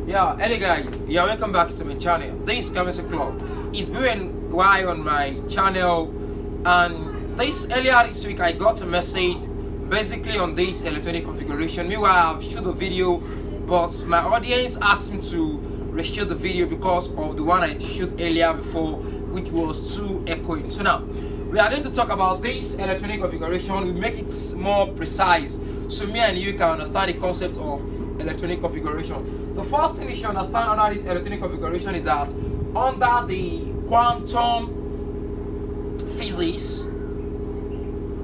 Yeah, hello guys, welcome back to my channel. This is Chemistry Club. It's been a while on my channel, and earlier this week I got a message basically on this electronic configuration. Meanwhile, I've shot the video, but my audience asked me to reshoot the video because of the one I shot earlier before, which was too echoing. So now we are going to talk about this electronic configuration. We make it more precise so me and you can understand the concept of electronic configuration. The first thing you should understand under this electronic configuration is that under the quantum physics,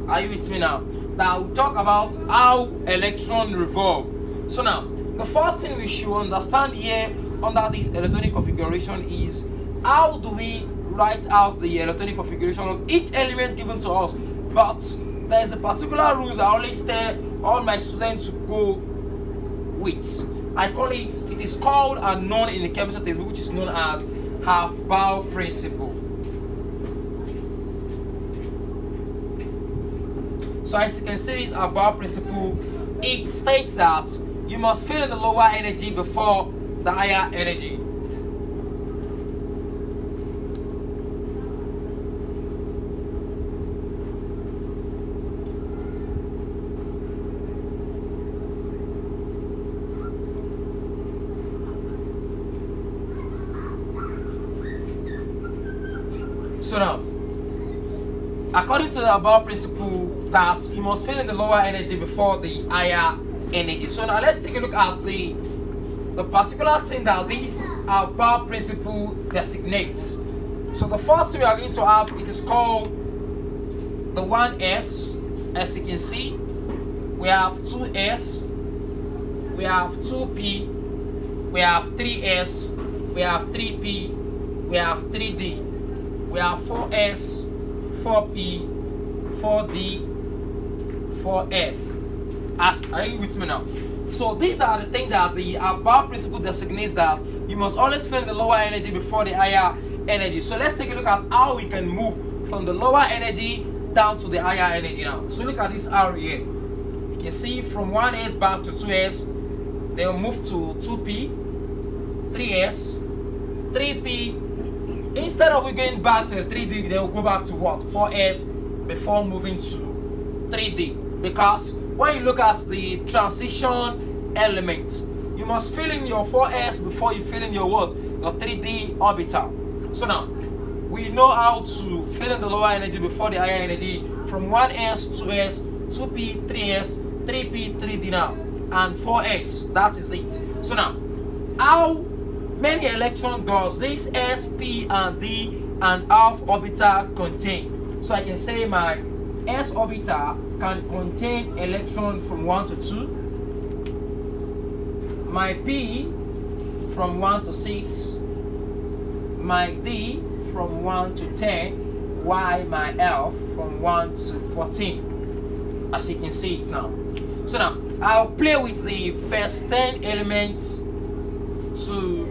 are you with me now? That will talk about how electrons revolve. So now, the first thing we should understand here under this electronic configuration is how do we write out the electronic configuration of each element given to us. But there is a particular rules I always tell all my students to go with. I call it is called and known in the chemistry textbook, which is known as half-bow principle. So as you can see, this half-bow principle, it states that you must fill in the lower energy before the higher energy. So now, according to the above principle, that you must fill in the lower energy before the higher energy. So now let's take a look at the particular thing that this above principle designates. So the first thing we are going to have, it is called the 1s. As you can see, we have 2s, we have 2p, we have 3s, we have 3p, we have 3d. We have 4s, 4p, 4d, 4f. Are you with me now? So these are the things that the above principle designates, that you must always fill the lower energy before the higher energy. So let's take a look at how we can move from the lower energy down to the higher energy now. So look at this arrow here. You can see from 1s back to 2s, they will move to 2p, 3s, 3p. Instead of we going back to the 3D, they will go back to what? 4s before moving to 3D. Because when you look at the transition element, you must fill in your 4s before you fill in your what? Your 3D orbital. So now, we know how to fill in the lower energy before the higher energy from 1s, 2s, 2p, 3s, 3p, 3D now, and 4s. That is it. So now, how many electrons does this s, p, and d and half orbital contain? So I can say my s orbital can contain electron from 1 to 2, my p from 1 to 6, my d from 1 to 10, while my f from 1 to 14. As you can see it now. So now I'll play with the first 10 elements to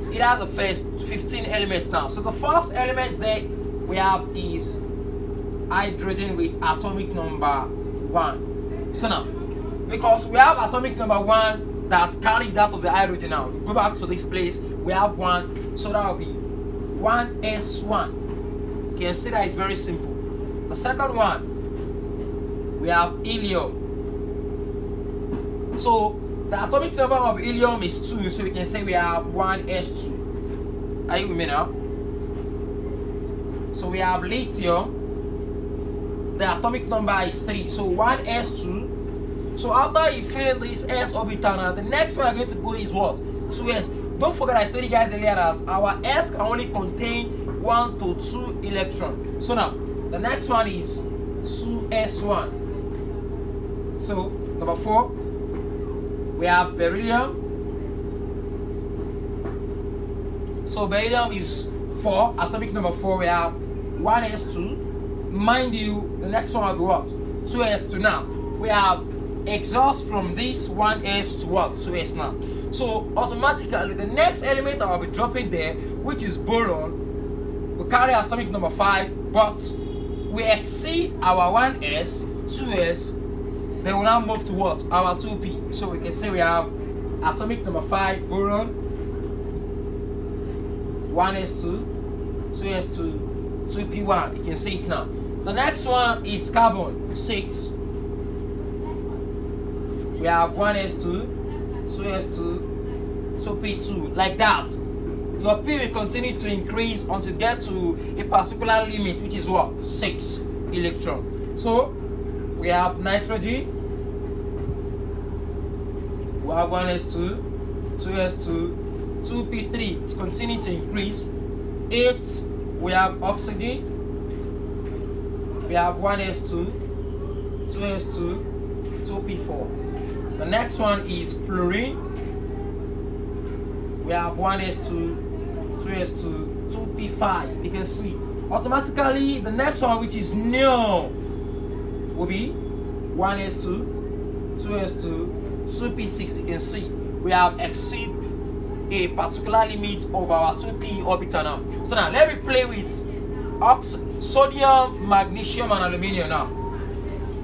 it has the first 15 elements now. So the first element there we have is hydrogen with atomic number 1. So now, because we have atomic number 1 that carries that of the hydrogen now, we go back to this place, we have 1, so that will be 1s1. You can see that it's very simple. The second one, we have helium. So the atomic number of helium is 2, so we can say we have 1s2. Are you with me now? So we have lithium. The atomic number is 3, so 1s2. So after you fill this s orbital, now the next one we are going to go is what? 2s. Don't forget I told you guys earlier that our s can only contain 1 to 2 electrons. So now the next one is 2s1. So number 4. We have beryllium. So beryllium is 4, atomic number 4. We have 1s2. Mind you, the next one will be what? 2s2 now. We have exhaust from this 1s to what? 2s now. So automatically the next element I will be dropping there, which is boron, we carry atomic number 5, but we exceed our 1s, 2s, Then we now move to what? Our 2p. So we can say we have atomic number 5, boron. 1s2, 2s2, 2p1. You can see it now. The next one is carbon 6. We have 1s2, 2s2, 2p2, like that. Your p will continue to increase until you get to a particular limit, which is what? 6 electron. So we have nitrogen. We have 1s2, 2s2, 2p3 to continue to increase. 8. We have oxygen. We have 1s2, 2s2, 2p4. The next one is fluorine. We have 1s2, 2s2, 2p5. You can see automatically the next one, which is neon, will be 1s2, 2s2, 2p6. You can see we have exceed a particular limit of our 2p orbital now. So now let me play with sodium, magnesium, and aluminium now.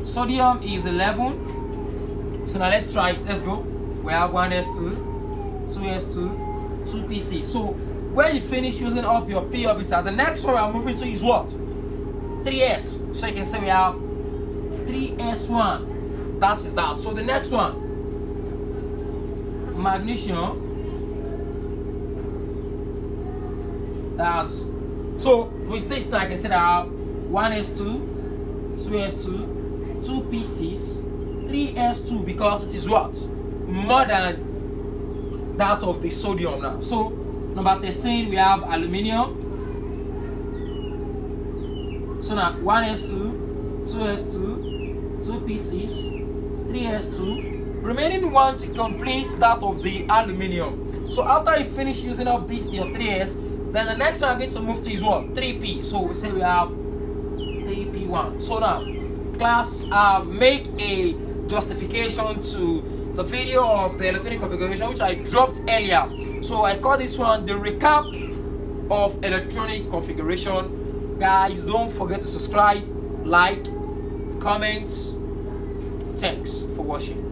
Sodium is 11. So now let's try it. Let's go. We have 1s2, 2s2, 2p6. So when you finish using up your p orbital, the next one we are moving to is what? 3s. So you can say we have 3s1. That is that. So the next one, magnesium. That's so with this now I can say that I have 1s2, 2s2, 2p6, 3s2 because it is what? More than that of the sodium now. So number 13 we have aluminium. So now 1s2, 2s2, 2p6, 3s2. Remaining one to complete that of the aluminium. So after you finish using up this your 3s, then the next one I'm going to move to is what? 3p. So we say we have 3p1. So now, class, make a justification to the video of the electronic configuration which I dropped earlier. So I call this one the recap of electronic configuration. Guys, don't forget to subscribe, like, comment. Thanks for watching.